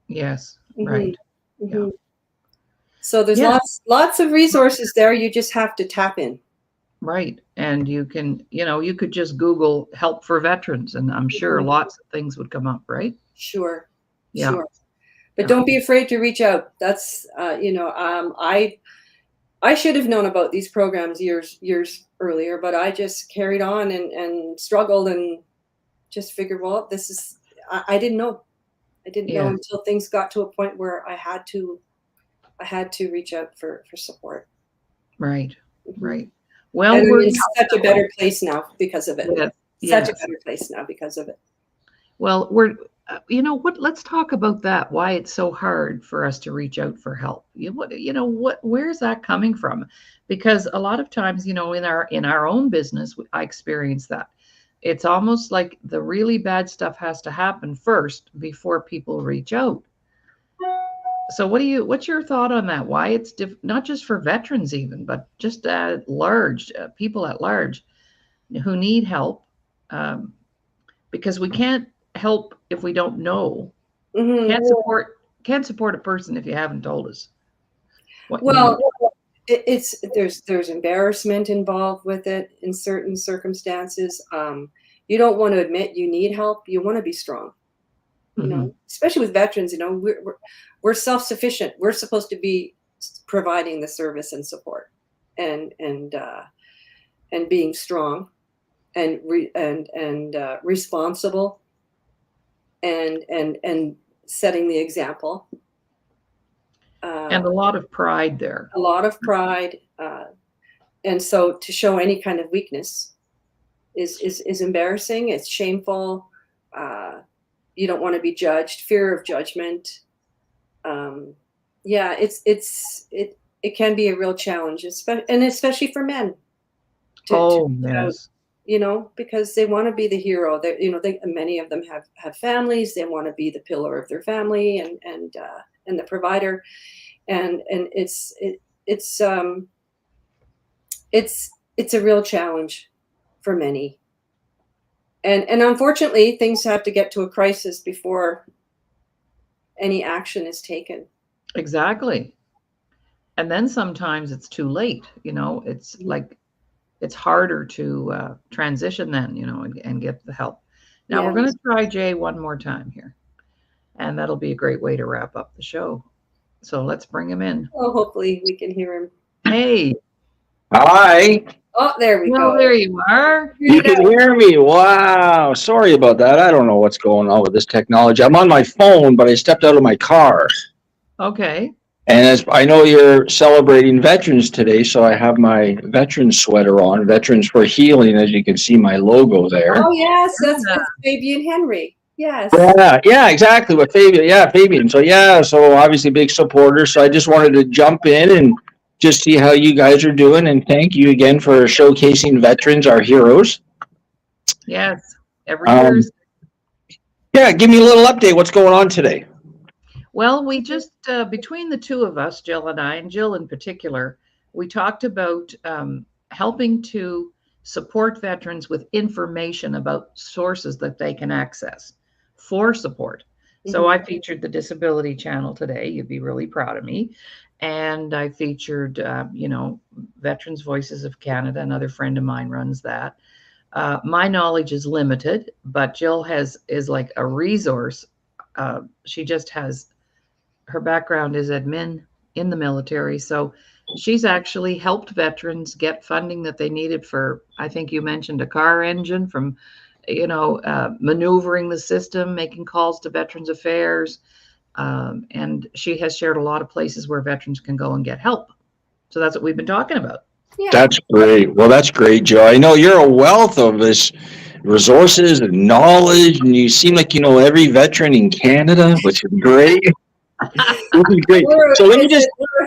Speaker 1: Yes. Right.
Speaker 2: Mm-hmm.
Speaker 1: Yeah.
Speaker 2: So there's lots of resources there. You just have to tap in.
Speaker 1: Right. And you could just Google help for veterans, and I'm sure lots of things would come up, right?
Speaker 2: Sure.
Speaker 1: Yeah.
Speaker 2: Sure. But don't be afraid to reach out. That's, I should have known about these programs years earlier, but I just carried on and struggled and just figured, well, I didn't know. I didn't know until things got to a point where I had to reach out for support.
Speaker 1: Right.
Speaker 2: Mm-hmm.
Speaker 1: Right. Well,
Speaker 2: and
Speaker 1: we're
Speaker 2: in such a better place now because of it.
Speaker 1: Yes.
Speaker 2: Such a better place now because of it.
Speaker 1: Well, let's talk about that. Why it's so hard for us to reach out for help. Where's that coming from? Because a lot of times, in our own business, I experience that. It's almost like the really bad stuff has to happen first before people reach out. So what's your thought on that? Why it's not just for veterans even, but just at large, people at large who need help, because we can't help if we don't know.
Speaker 2: Mm-hmm.
Speaker 1: Can't support a person if you haven't told us.
Speaker 2: There's embarrassment involved with it in certain circumstances. You don't want to admit you need help. You want to be strong. Especially with veterans, we're self-sufficient. We're supposed to be providing the service and support, and being strong, and responsible, and setting the example.
Speaker 1: And a lot of pride there.
Speaker 2: A lot of pride, and so to show any kind of weakness is embarrassing. It's shameful. You don't want to be judged. Fear of judgment. it can be a real challenge, and especially for men.
Speaker 1: Oh, yes.
Speaker 2: Because they want to be the hero. Many of them have families. They want to be the pillar of their family and the provider, and it's a real challenge for many. And unfortunately, things have to get to a crisis before any action is taken.
Speaker 1: Exactly. And then sometimes it's too late. It's like it's harder to transition then, and get the help. Now we're going to try Jay one more time here, and that'll be a great way to wrap up the show. So let's bring him in.
Speaker 2: Oh, hopefully we can hear him.
Speaker 1: Hey.
Speaker 3: Hi.
Speaker 2: Oh, there we go.
Speaker 1: There you are.
Speaker 3: You can hear me. Wow. Sorry about that. I don't know what's going on with this technology. I'm on my phone, but I stepped out of my car.
Speaker 1: Okay.
Speaker 3: And as I know you're celebrating Veterans today, so I have my veteran sweater on, Veterans for Healing, as you can see my logo there.
Speaker 2: Oh, yes. That's Fabian Henry. Yes.
Speaker 3: Yeah, exactly. With Fabian. Yeah, Fabian. So obviously big supporter. So I just wanted to jump in and just see how you guys are doing. And thank you again for showcasing veterans, our heroes.
Speaker 1: Yes. Every year.
Speaker 3: Yeah, give me a little update. What's going on today?
Speaker 1: Well, we just, between the two of us, Jill and I, and Jill in particular, we talked about helping to support veterans with information about sources that they can access for support. Mm-hmm. So I featured the Disability Channel today. You'd be really proud of me. And I featured, Veterans Voices of Canada. Another friend of mine runs that. My knowledge is limited, but Jill is like a resource. She just has, her background is admin in the military. So she's actually helped veterans get funding that they needed for, I think you mentioned a car engine, from, maneuvering the system, making calls to Veterans Affairs. And she has shared a lot of places where veterans can go and get help. So that's what we've been talking about.
Speaker 2: Yeah.
Speaker 3: That's great. Well, that's great, Joe. I know you're a wealth of this resources and knowledge, and you seem like you know every veteran in Canada, which is great.
Speaker 2: Great. We're a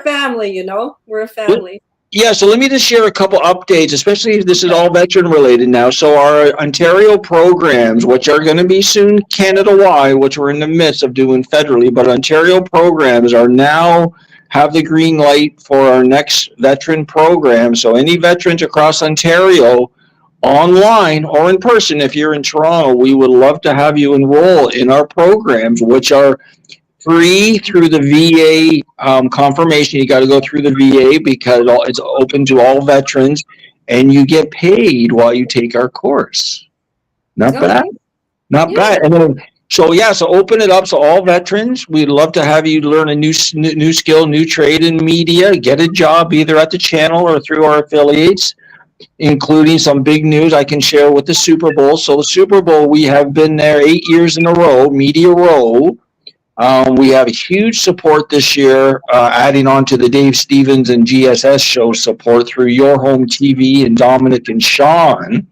Speaker 2: family, we're a family.
Speaker 3: Yeah, so let me just share a couple updates, especially if this is all veteran related now. So our Ontario programs, which are going to be soon Canada-wide, which we're in the midst of doing federally, but Ontario programs are now have the green light for our next veteran program. So any veterans across Ontario, online or in person, if you're in Toronto, we would love to have you enroll in our programs, which are free through the VA confirmation. You got to go through the VA because it's open to all veterans, and you get paid while you take our course. Not bad. Not bad. And then, so open it up. So all veterans, we'd love to have you learn a new skill, new trade in media, get a job either at the channel or through our affiliates, including some big news I can share with the Super Bowl. So the Super Bowl, we have been there 8 years in a row, Media Row. We have huge support this year, adding on to the Dave Stevens and GSS show support through Your Home TV and Dominic and Sean.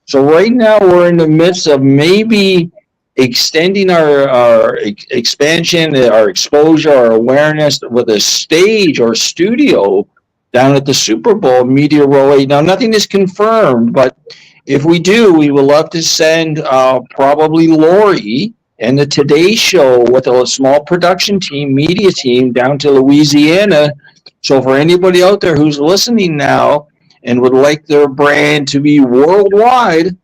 Speaker 3: So right now we're in the midst of maybe extending our expansion, our exposure, our awareness with a stage or studio down at the Super Bowl Media Row 8. Now nothing is confirmed, but if we do, we would love to send probably Laurie and the Today Show with a small production team, media team, down to Louisiana. So for anybody out there who's listening now and would like their brand to be worldwide,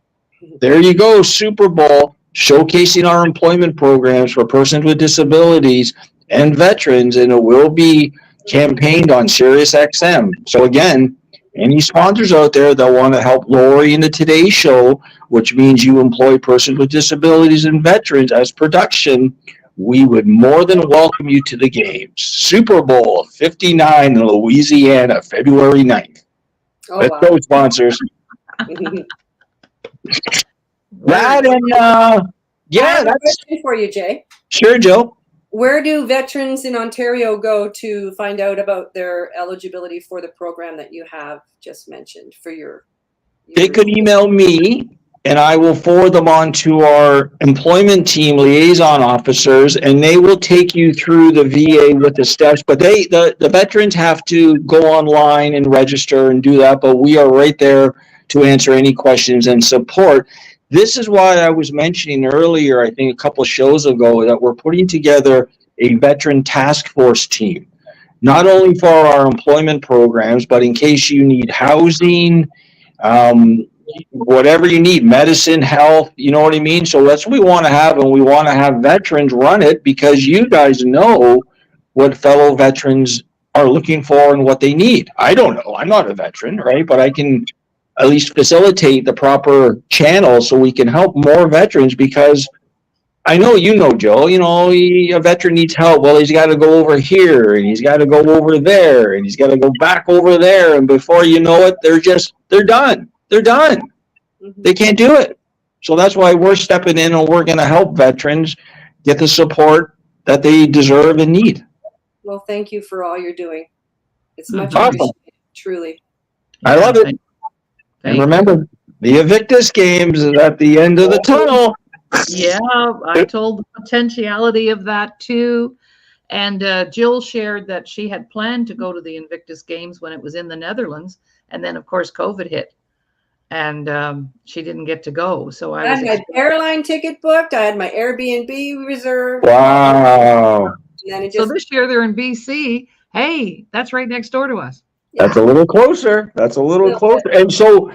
Speaker 3: there you go, Super Bowl, showcasing our employment programs for persons with disabilities and veterans, and it will be campaigned on SiriusXM. So again, any sponsors out there that want to help Laurie in the Today Show, which means you employ persons with disabilities and veterans as production, we would more than welcome you to the games. Super Bowl 59 in Louisiana, February 9th. Let's go, sponsors. That and,
Speaker 2: that's a question for you, Jay.
Speaker 3: Sure, Joe.
Speaker 2: Where do veterans in Ontario go to find out about their eligibility for the program that you have just mentioned for your
Speaker 3: They could email me and I will forward them on to our employment team liaison officers, and they will take you through the VA with the steps. But the veterans have to go online and register and do that, but we are right there to answer any questions and support. This is why I was mentioning earlier, I think a couple of shows ago, that we're putting together a veteran task force team, not only for our employment programs, but in case you need housing, whatever you need, medicine, health, you know what I mean? So that's what we want to have, and we want to have veterans run it because you guys know what fellow veterans are looking for and what they need. I don't know. I'm not a veteran, right? But I can at least facilitate the proper channel so we can help more veterans because I know, Joe, a veteran needs help. Well, he's got to go over here and he's got to go over there and he's got to go back over there. And before you know it, they're done. They're done. They can't do it. So that's why we're stepping in and we're going to help veterans get the support that they deserve and need.
Speaker 2: Well, thank you for all you're doing. It's much
Speaker 3: Awesome.
Speaker 2: appreciated, truly.
Speaker 3: I love it. And remember, the Invictus Games is at the end of the tunnel.
Speaker 1: Yeah, I told the potentiality of that too. And Jill shared that she had planned to go to the Invictus Games when it was in the Netherlands. And then, of course, COVID hit. And she didn't get to go. So I
Speaker 2: had my airline ticket booked. I had my Airbnb reserved.
Speaker 3: Wow.
Speaker 1: So this year they're in BC. Hey, that's right next door to us.
Speaker 3: That's a little closer. That's a little closer. And so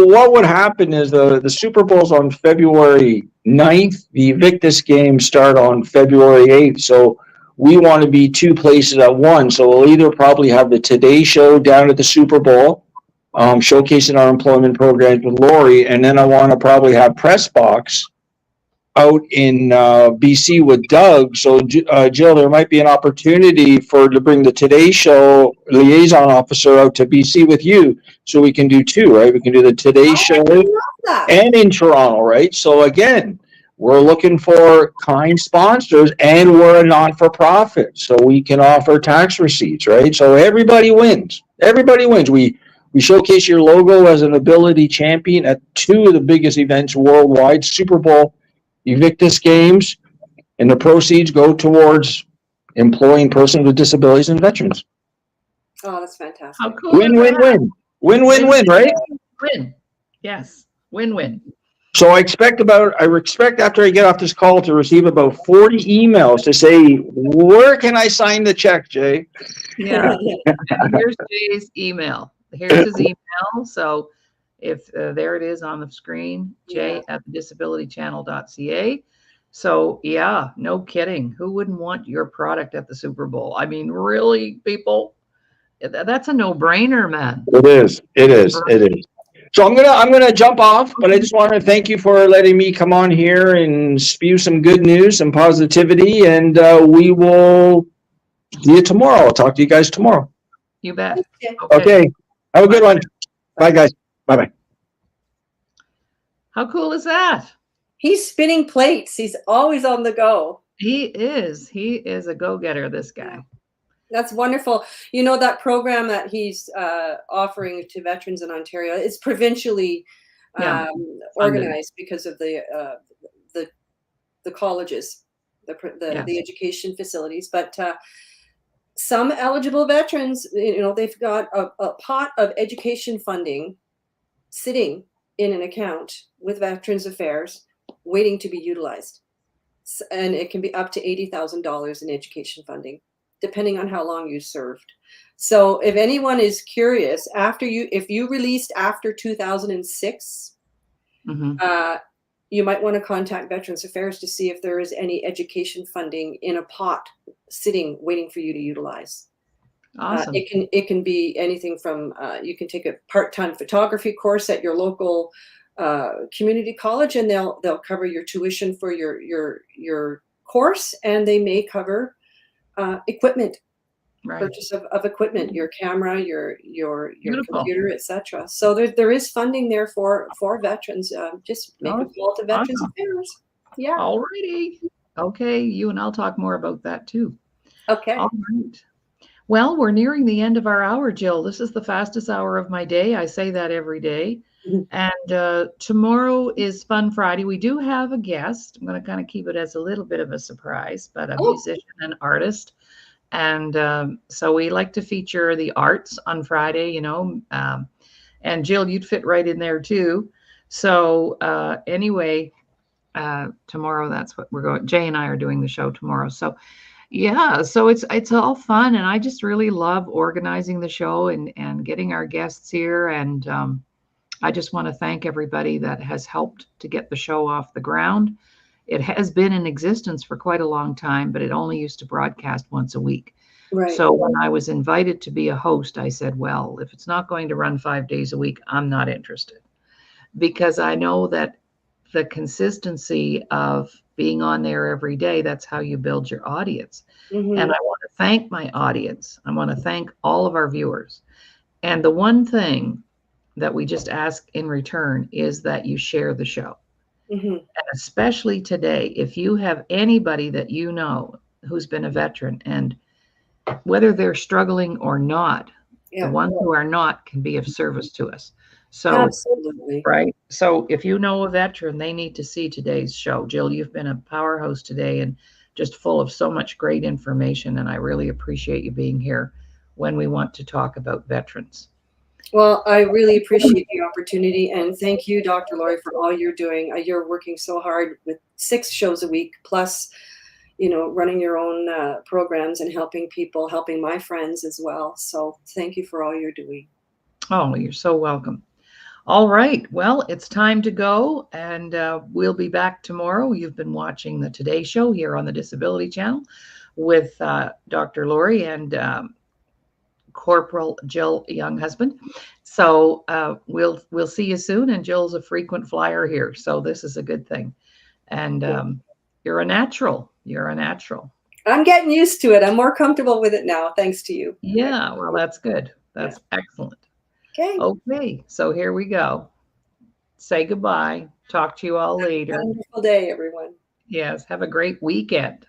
Speaker 3: what would happen is the Super Bowl's on February 9th. The Invictus Games start on February 8th. So we want to be two places at once. So we'll either probably have the Today Show down at the Super Bowl, showcasing our employment programs with Laurie. And then I want to probably have Press Box out in BC with Doug. So, Jill, there might be an opportunity to bring the Today Show liaison officer out to BC with you so we can do two, right? We can do the Today Show and in Toronto, right? So, again, we're looking for kind sponsors and we're a not-for-profit, so we can offer tax receipts, right? So everybody wins. Everybody wins. We showcase your logo as an ability champion at two of the biggest events worldwide, Super Bowl, Invictus Games, and the proceeds go towards employing persons with disabilities and veterans.
Speaker 2: Oh, that's fantastic.
Speaker 1: How cool
Speaker 3: Win-win-win. Win-win-win, right?
Speaker 1: Win. Yes. Win-win.
Speaker 3: So I expect after I get off this call to receive about 40 emails to say, where can I sign the check, Jay?
Speaker 1: Yeah. Here's Jay's email. Here's his email. So if there it is on the screen, jay@disabilitychannel.ca. So yeah, no kidding. Who wouldn't want your product at the Super Bowl? I mean, really, people, that's a no-brainer, man.
Speaker 3: It is. So I'm gonna jump off, but I just want to thank you for letting me come on here and spew some good news and positivity, and we will see you tomorrow. I'll talk to you guys tomorrow.
Speaker 1: You bet.
Speaker 3: Okay. Have a good one. Bye, guys. Bye-bye.
Speaker 1: How cool is that?
Speaker 2: He's spinning plates. He's always on the go.
Speaker 1: He is a go-getter, this guy.
Speaker 2: That's wonderful. You know, that program that he's offering to veterans in Ontario is provincially organized because of the colleges, the education facilities. But some eligible veterans, they've got a pot of education funding sitting in an account with Veterans Affairs waiting to be utilized. And it can be up to $80,000 in education funding, depending on how long you served. So if anyone is curious, if you released after 2006, you might want to contact Veterans Affairs to see if there is any education funding in a pot sitting waiting for you to utilize.
Speaker 1: Awesome.
Speaker 2: It can be anything from you can take a part-time photography course at your local community college, and they'll cover your tuition for your course, and they may cover equipment, purchase of equipment, your camera, your computer, etc. So there is funding there for veterans. Just make a call to Veterans Affairs. Yeah.
Speaker 1: Alrighty. Okay, you and I'll talk more about that too.
Speaker 2: Okay.
Speaker 1: All right. Well, we're nearing the end of our hour, Jill. This is the fastest hour of my day. I say that every day.
Speaker 2: Mhm.
Speaker 1: And tomorrow is Fun Friday. We do have a guest. I'm going to kind of keep it as a little bit of a surprise, but a
Speaker 2: Oh,
Speaker 1: musician and artist. And so we like to feature the arts on Friday, and Jill, you'd fit right in there too. So anyway, tomorrow, that's what we're going. Jay and I are doing the show tomorrow. So yeah, so it's all fun, and I just really love organizing the show and getting our guests here. And I just want to thank everybody that has helped to get the show off the ground. It has been in existence for quite a long time, but it only used to broadcast once a week.
Speaker 2: right.
Speaker 1: So when I was invited to be a host, I said, well, if it's not going to run 5 days a week, I'm not interested, because I know that the consistency of being on there every day, that's how you build your audience. And
Speaker 2: Hmm.
Speaker 1: I want to thank my audience. I want to thank all of our viewers. And the one thing that we just ask in return is that you share the show.
Speaker 2: Hmm.
Speaker 1: And especially today, if you have anybody that you know who's been a veteran, and whether they're struggling or not, the
Speaker 2: Yeah,
Speaker 1: ones who are not can be of service to us. So,
Speaker 2: absolutely.
Speaker 1: right. So if you know a veteran, they need to see today's show. Jill, you've been a power host today and just full of so much great information. And I really appreciate you being here when we want to talk about veterans.
Speaker 2: Well, I really appreciate the opportunity, and thank you, Dr. Laurie, for all you're doing. You're working so hard with 6 shows a week, plus, running your own programs and helping people, helping my friends as well. So thank you for all you're doing.
Speaker 1: Oh, you're so welcome. All right. Well, it's time to go, and we'll be back tomorrow. You've been watching the Today Show here on the Disability Channel with Dr. Laurie and Corporal Jill Younghusband. So we'll see you soon. And Jill's a frequent flyer here, so this is a good thing. And you're a natural. You're a natural.
Speaker 2: I'm getting used to it. I'm more comfortable with it now, thanks to you.
Speaker 1: Yeah. Well, that's good.
Speaker 2: Yeah.
Speaker 1: That's excellent.
Speaker 2: Okay.
Speaker 1: Okay. So here we go. Say goodbye. Talk to you all
Speaker 2: Have a
Speaker 1: later.
Speaker 2: wonderful day, everyone.
Speaker 1: Yes. Have a great weekend.